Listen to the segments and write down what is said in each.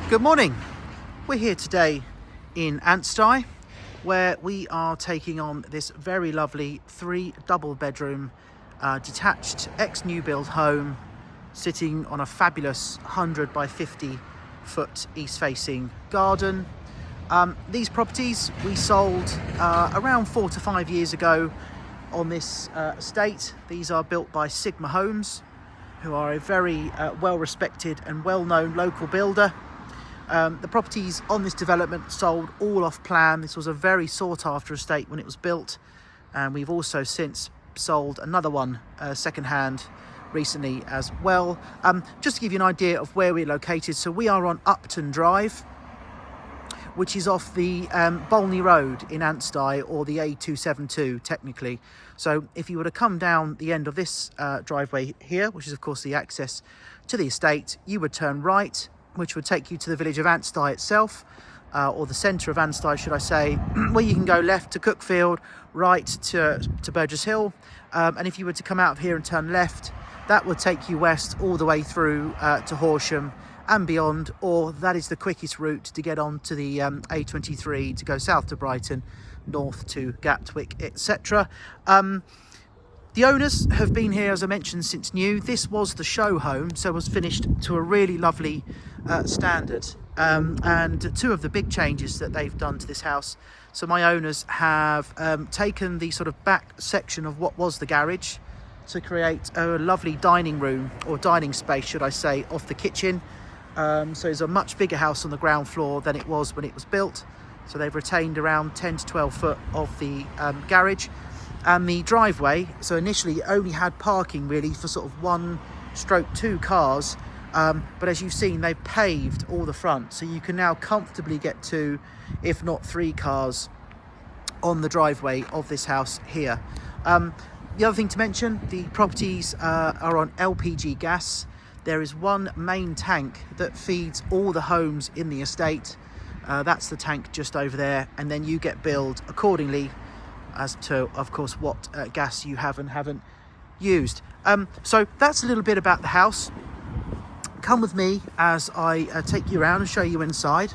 Good morning. We're here today in Ansty, where we are taking on this very lovely 3 double bedroom detached ex-new build home sitting on a fabulous 100 by 50 foot east facing garden. These properties we sold around 4 to 5 years ago on this estate. These are built by Sigma Homes, who are a very well respected and well known local builder. The properties on this development sold all off plan. This was a very sought after estate when it was built, and we've also since sold another one second hand recently as well. Just to give you an idea of where we're located, so we are on Upton Drive, which is off the Bolney Road in Ansty, or the A272 technically. So if you were to come down the end of this driveway here, which is of course the access to the estate, you would turn right, which would take you to the village of Ansty itself, or the centre of Ansty, should I say, where you can go left to Cookfield, right to Burgess Hill, and if you were to come out of here and turn left, that would take you west all the way through to Horsham and beyond, or that is the quickest route to get on to the A23 to go south to Brighton, north to Gatwick, etc. The owners have been here, as I mentioned, since new. This was the show home, so it was finished to a really lovely standard. And two of the big changes that they've done to this house. So my owners have taken the sort of back section of what was the garage to create a lovely dining room, or dining space, should I say, off the kitchen. So it's a much bigger house on the ground floor than it was when it was built. So they've retained around 10 to 12 foot of the garage. And the driveway, so initially it only had parking really for sort of 1/2 cars, but as you've seen, they've paved all the front, so you can now comfortably get 2, if not 3 cars on the driveway of this house here. The other thing to mention, the properties are on LPG gas. There is one main tank that feeds all the homes in the estate. That's the tank just over there, and then you get billed accordingly as to, of course, what gas you have and haven't used. So that's a little bit about the house. Come with me as I take you around and show you inside.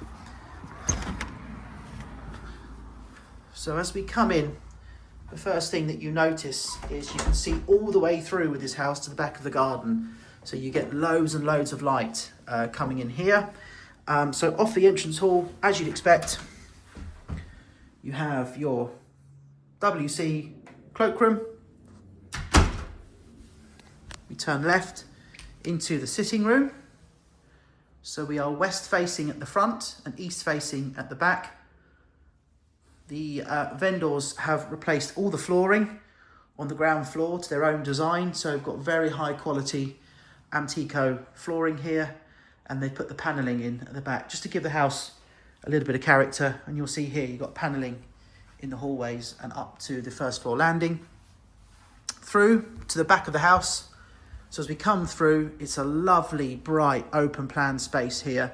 So as we come in, the first thing that you notice is you can see all the way through with this house to the back of the garden. So you get loads and loads of light coming in here. So off the entrance hall, as you'd expect, you have your WC cloakroom. We turn left into the sitting room. So we are west facing at the front and east facing at the back. The vendors have replaced all the flooring on the ground floor to their own design. So we've got very high quality Antico flooring here, and they put the panelling in at the back just to give the house a little bit of character. And you'll see here you've got panelling in the hallways and up to the first floor landing. Through to the back of the house. So as we come through, it's a lovely, bright, open plan space here.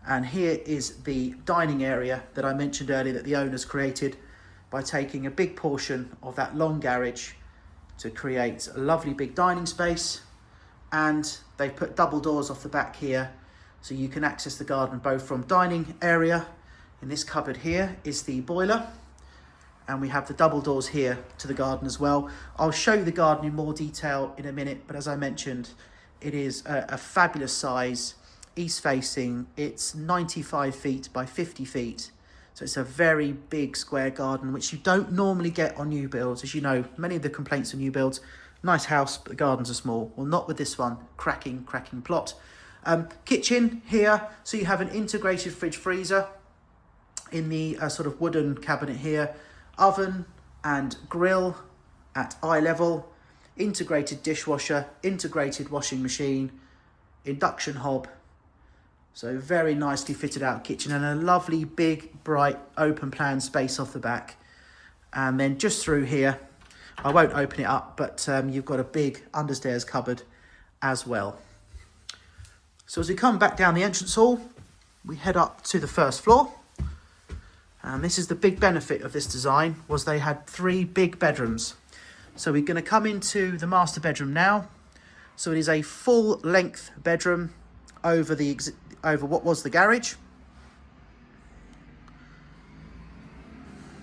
And here is the dining area that I mentioned earlier that the owners created by taking a big portion of that long garage to create a lovely big dining space. And they've put double doors off the back here, so you can access the garden both from dining area. In this cupboard here is the boiler. And we have the double doors here to the garden as well. I'll show you the garden in more detail in a minute, but as I mentioned, it is a fabulous size, east facing. It's 95 feet by 50 feet. So it's a very big square garden, which you don't normally get on new builds. As you know, many of the complaints on new builds, nice house, but the gardens are small. Well, not with this one. Cracking plot. Kitchen here. So you have an integrated fridge freezer in the sort of wooden cabinet here. Oven and grill at eye level, integrated dishwasher, integrated washing machine, induction hob. So very nicely fitted out kitchen, and a lovely big bright open plan space off the back. And then just through here, I won't open it up, but you've got a big understairs cupboard as well. So as we come back down the entrance hall, we head up to the first floor. And this is the big benefit of this design, was they had 3 big bedrooms. So we're going to come into the master bedroom now. So it is a full length bedroom over the over what was the garage.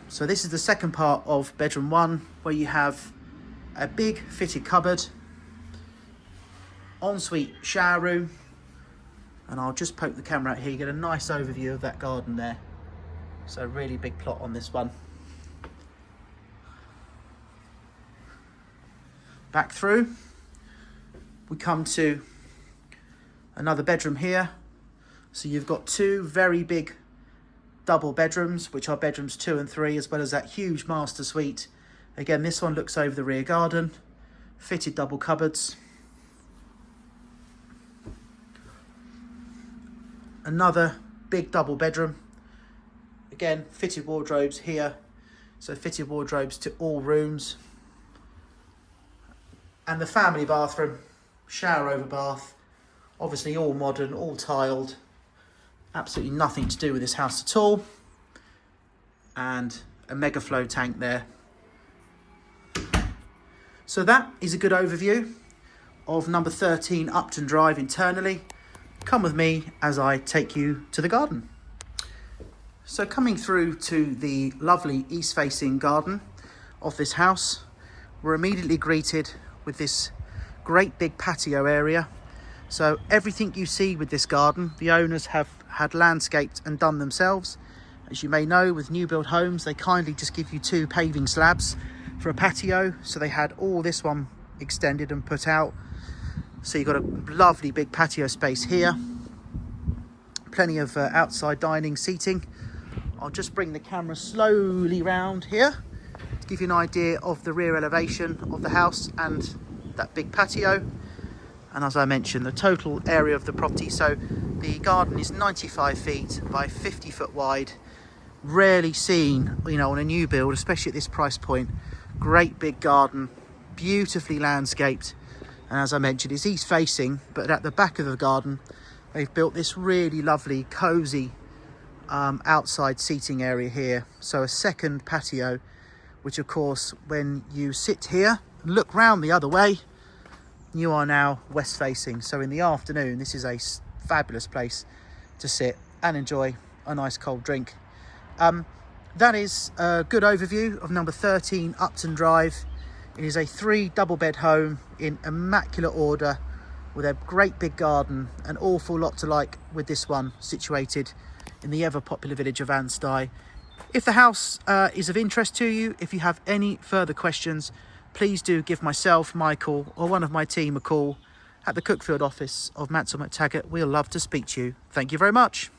So this is the second part of bedroom 1, where you have a big fitted cupboard, ensuite shower room, and I'll just poke the camera out here. You get a nice overview of that garden there. So really big plot on this one. Back through, we come to another bedroom here. So you've got 2 very big double bedrooms, which are bedrooms 2 and 3, as well as that huge master suite. Again, this one looks over the rear garden, fitted double cupboards. Another big double bedroom. Again, fitted wardrobes here. So fitted wardrobes to all rooms. And the family bathroom, shower over bath. Obviously all modern, all tiled. Absolutely nothing to do with this house at all. And a mega flow tank there. So that is a good overview of number 13 Upton Drive internally. Come with me as I take you to the garden. So coming through to the lovely east-facing garden of this house, we're immediately greeted with this great big patio area. So everything you see with this garden, the owners have had landscaped and done themselves. As you may know, with new build homes, they kindly just give you 2 paving slabs for a patio. So they had all this one extended and put out. So you've got a lovely big patio space here. Plenty of outside dining seating. I'll just bring the camera slowly round here to give you an idea of the rear elevation of the house and that big patio. And as I mentioned, the total area of the property, so the garden is 95 feet by 50 foot wide. Rarely seen, you know, on a new build, especially at this price point. Great big garden, beautifully landscaped. And as I mentioned, it's east facing, but at the back of the garden, they've built this really lovely, cozy outside seating area here. So a second patio, which of course, when you sit here and look round the other way, you are now west facing. So in the afternoon, this is a fabulous place to sit and enjoy a nice cold drink. That is a good overview of number 13 Upton Drive. It is a 3 double bed home in immaculate order with a great big garden, an awful lot to like with this one, situated in the ever popular village of Ansty. If the house is of interest to you, if you have any further questions, please do give myself, Michael, or one of my team a call at the Cookfield office of Mansell McTaggart. We'll love to speak to you. Thank you very much.